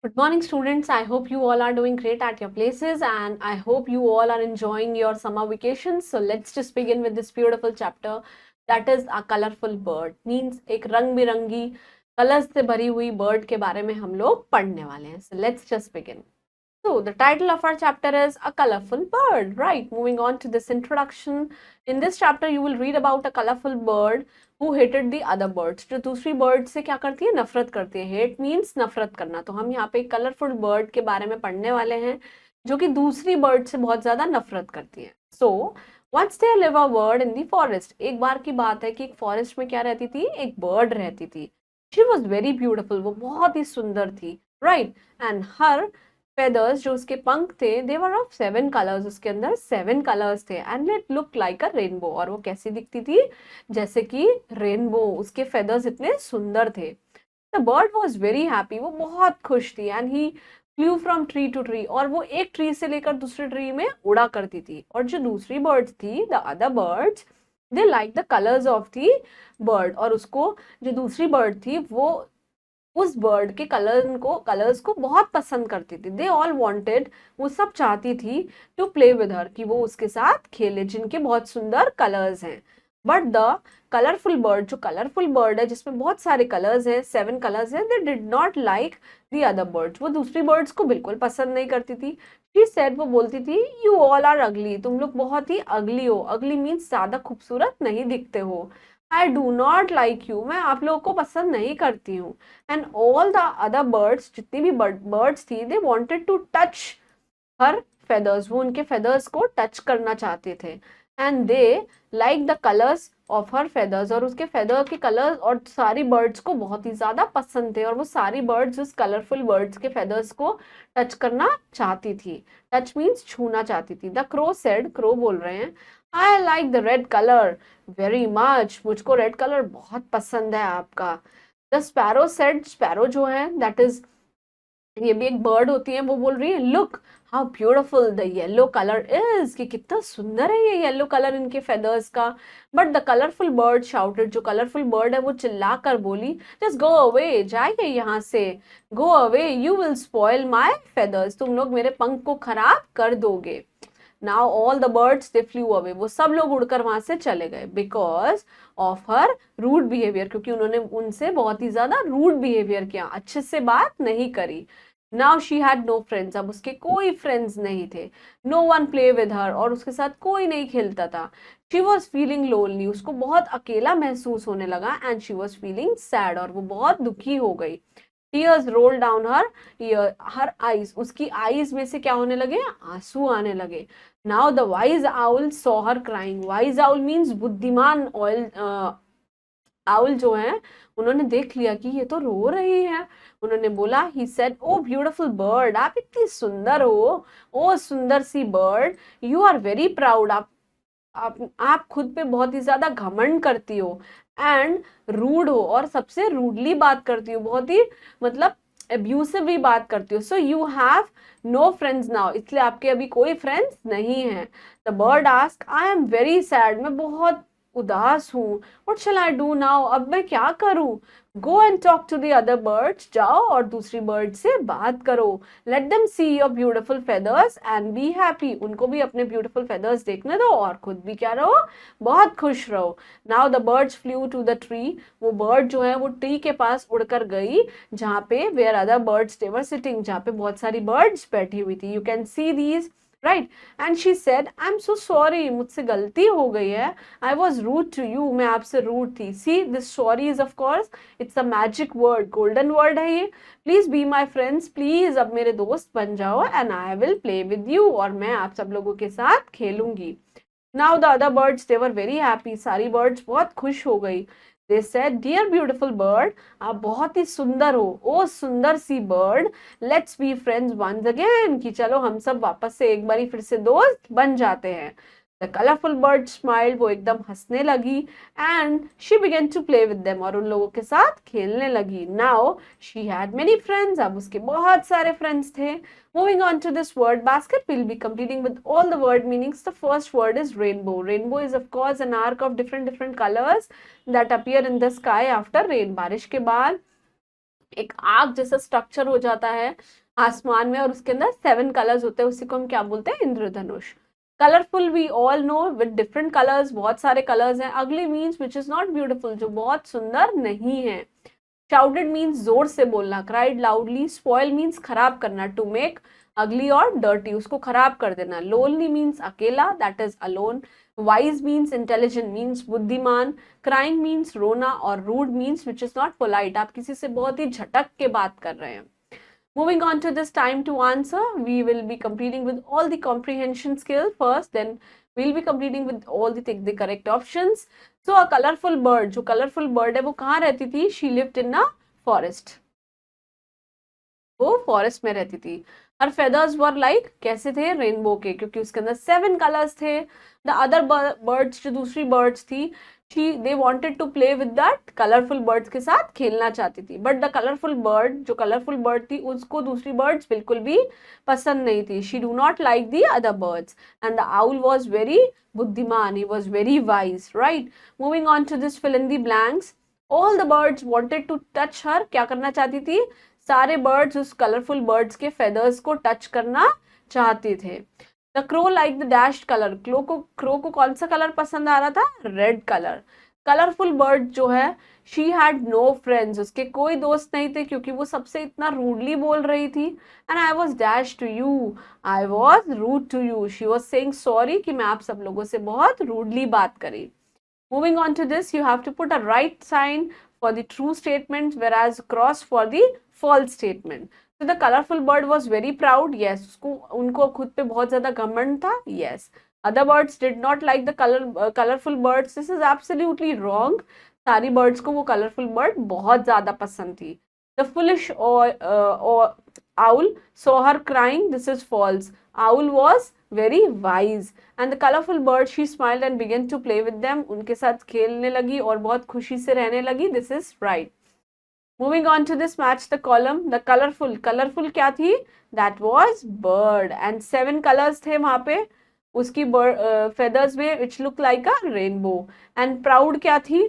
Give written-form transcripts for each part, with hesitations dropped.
Good morning, students. I hope you all are doing great at your places and I hope you all are enjoying your summer vacations. So let's just begin with this beautiful chapter that is a colorful bird. Means एक रंग बिरंगी colours से भरी हुई bird के बारे में हम लोग पढ़ने वाले हैं. So let's just begin. So, the title of our chapter is A Colorful Bird. Right, moving on to this introduction. In this chapter, you will read about a colorful bird who hated the other birds. जो दूसरी bird से क्या करती है? नफरत करती है. Hate means नफरत करना. तो हम यहाँ पे एक colorful bird के बारे में पढ़ने वाले हैं जो कि दूसरी bird से बहुत ज़्यादा नफरत करती है. So, once there live a bird in the forest. एक बार की बात है कि एक forest में क्या रहती थी? एक bird रहती थी. She was very beautiful. वो बहुत ही सुंदर थी. Right, and her फेदर्स जो उसके पंख थे दे वर ऑफ 7 कलर्स. उसके अंदर 7 कलर्स थे and it look like a rainbow. और वो कैसी दिखती थी? जैसे कि रेनबो. उसके फेदर्स इतने सुंदर थे. The bird was very happy. वो बहुत खुश थी and he flew from tree to tree. और वो एक ट्री से लेकर दूसरे ट्री में उड़ा करती थी. और जो दूसरी बर्ड्स थी the other birds they like the colours of the bird. और उसको जो दूसरी बर्ड थी वो उस बर्ड के कलर्स को बहुत पसंद करती थी. They all wanted. वो सब चाहती थी टू प्ले विद हर कि वो उसके साथ खेले जिनके बहुत सुंदर कलर्स हैं. बट द कलरफुल बर्ड जो कलरफुल बर्ड है जिसमें बहुत सारे कलर्स हैं 7 कलर्स हैं they did not like the other birds. वो दूसरी बर्ड्स को बिल्कुल पसंद नहीं करती थी. She said. वो बोलती थी यू ऑल आर अगली. तुम लोग बहुत ही अगली हो. अगली मीन्स ज्यादा खूबसूरत नहीं दिखते हो. I do not like you. मैं आप लोगों को पसंद नहीं करती हूँ. And all the other birds जितनी भी बर्ड्स थी they wanted to touch her feathers. वो उनके फेदर्स को टच करना चाहते थे. And they like the colours of her feathers. और उसके फेदर के कलर्स और सारी बर्ड्स को बहुत ही ज्यादा पसंद थे. और वो सारी बर्ड्स उस कलरफुल बर्ड्स के फेदर्स को टच करना चाहती थी. टच मीन्स छूना चाहती थी. The crow said. क्रो बोल रहे हैं I like the red colour very much. मुझको रेड कलर बहुत पसंद है आपका. The sparrow said. स्पैरो जो है दैट इज ये भी एक बर्ड होती है. वो बोल रही है look how beautiful the yellow colour is. कि कितना सुंदर है ये येलो कलर इनके फेदर्स का. But the colourful bird shouted. जो कलरफुल बर्ड है वो चिल्ला कर बोली जस्ट गो अवे. जाइए यहाँ से. Go away. You will spoil my feathers. तुम लोग मेरे पंख को खराब कर दोगे. Now all the birds they flew away. वो सब लोग उड़कर वहां से चले गए because of her rude behaviour. क्योंकि उन्होंने उनसे बहुत ही ज्यादा रूड बिहेवियर किया. अच्छे से बात नहीं करी. Now she had no friends. अब उसके कोई फ्रेंड्स नहीं थे. No one play with her. और उसके साथ कोई नहीं खेलता था. She was feeling lonely. उसको बहुत अकेला महसूस होने लगा. And she was feeling sad. और वो बहुत दुखी हो गई. Tears roll down her eyes. उसकी आईज में से क्या होने लगे? आंसू आने लगे. Now the wise owl saw her crying. Wise owl means बुद्धिमान आउल जो है उन्होंने देख लिया कि ये तो रो रही है. उन्होंने बोला he said O beautiful bird. आप इतनी सुंदर हो. ओ सुंदर सी bird. You are very proud. आप खुद पे बहुत ही ज्यादा घमंड करती हो. एंड रूड हो. और सबसे रूडली बात करती हो. बहुत ही मतलब अब्यूसिव भी बात करती हो. So you have no friends now. इसलिए आपके अभी कोई फ्रेंड्स नहीं है. The bird ask I am very sad. मैं बहुत उदास हूँ. What shall I do now. अब मैं क्या करूं. Go and talk to the other birds. जाओ और दूसरी बर्ड से बात करो. Let them see your beautiful feathers and be happy. उनको भी अपने ब्यूटिफुल फेदर्स देखने दो और खुद भी क्या रहो? बहुत खुश रहो. Now the birds flew to the tree. वो बर्ड जो है वो ट्री के पास उड़कर गई जहाँ पे where other birds they were sitting. जहाँ पे बहुत सारी बर्ड्स बैठी हुई थी. You can see these right. And she said I am so sorry. मुझसे गलती हो गई है. I was rude to you. मैं आपसे रूड थी. See this sorry is of course it's a magic word. Golden word है ये. Please be my friends. Please अब मेरे दोस्त बन जाओ. And I will play with you. और मैं आप सब लोगों के साथ खेलूंगी. Now the other birds they were very happy. सारी बर्ड्स बहुत खुश हो गई. They said dear beautiful bird. आप बहुत ही सुंदर हो. ओ सुंदर सी bird. Let's be friends once again. कि चलो हम सब वापस से एक बारी फिर से दोस्त बन जाते हैं. The colourful bird smiled. वो एकदम हंसने लगी. And she began to play with them. और उन लोगों के साथ खेलने लगी. Now she had many friends. अब उसके बहुत सारे फ्रेंड्स थे. Moving on to this word basket, we'll be completing with all the word meanings. The first word is rainbow. Rainbow is of course an arc of different colors that appear in the sky after rain. बारिश के बाद एक आग जैसा structure हो जाता है आसमान में और उसके अंदर 7 कलर्स होते हैं, उसी को हम क्या बोलते हैं, इंद्रधनुष। Colourful we all know, with different colours, बहुत सारे कलर्स हैं। Ugly means which is not beautiful, जो बहुत सुंदर नहीं है। शाउटेड मीन्स जोर से बोलना, क्राइड लाउडली। स्पॉइल मीन्स खराब करना, टू मेक अगली और डर्टी, उसको खराब कर देना। लोनली मीन्स अकेला, that is alone. Wise means intelligent, means बुद्धिमान। क्राइंग मीन्स रोना, और rude means which is not polite, आप किसी से बहुत ही झटक के बात कर रहे हैं। Moving on to this time to answer, we will be completing with all the comprehension skill first, then we'll be completing with all the correct options. So a colorful bird, जो colorful bird है वो कहाँ रहती थी? She lived in a forest. वो forest में रहती थी। हर फेदर्स वर लाइक, कैसे थे? रेनबो के, क्योंकि उसके अंदर 7 कलर्स थे। द अदर बर्ड्स, जो दूसरी बर्ड्स थी, they wanted to play with that, colourful birds के साथ खेलना चाहती थी। बट द कलरफुल बर्ड, जो कलरफुल बर्ड थी, उसको दूसरी बर्ड्स बिल्कुल भी पसंद नहीं थी। She do not like the other birds. And the owl was very बुद्धिमान, he was very wise, right. Moving on to this fill in the blanks. All the birds wanted to touch her, क्या करना चाहती थी? सारे birds उस colourful birds के feathers को touch करना चाहते थे। The crow like the dashed colour, crow को कौन सा कलर पसंद आ रहा था? Red colour. कलरफुल बर्ड जो है, शी हैड नो फ्रेंड्स, उसके कोई दोस्त नहीं थे क्योंकि वो सबसे इतना रूडली बोल रही थी। And I was dash to you, I was rude to you, she was saying sorry कि मैं आप सब लोगों से बहुत रूडली बात करी। Moving on to this, you have to put a right sign for the true statement, whereas cross for the false statement. So the colorful bird was very proud. Yes, उसको उनको खुद पे बहुत ज्यादा घमंड था. Yes. Other birds did not like the colorful birds. This is absolutely wrong. सारी birds को वो colorful bird बहुत ज्यादा पसंद थी. The foolish owl saw her crying. This is false. Owl was very wise. And the colorful bird, she smiled and began to play with them. उनके साथ खेलने लगी और बहुत खुशी से रहने लगी. This is right. Moving on to this, match the column. The colorful क्या थी? That was bird. And 7 colors थे वहाँ पे उसकी feathers में, which look like a rainbow. And proud क्या थी?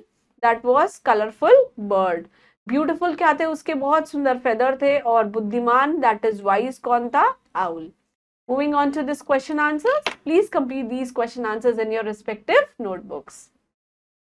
That was colorful bird. Beautiful क्या थे? उसके बहुत सुंदर feather थे. और बुद्धिमान, that is wise, कौन था? Owl. Moving on to this question answers. Please complete these question answers in your respective notebooks.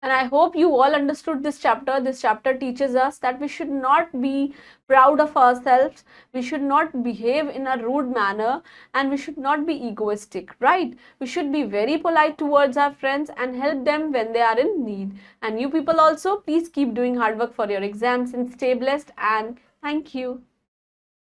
And I hope you all understood this chapter. This chapter teaches us that we should not be proud of ourselves. We should not behave in a rude manner, and we should not be egoistic, right? We should be very polite towards our friends and help them when they are in need. And you people also, please keep doing hard work for your exams and stay blessed, and thank you.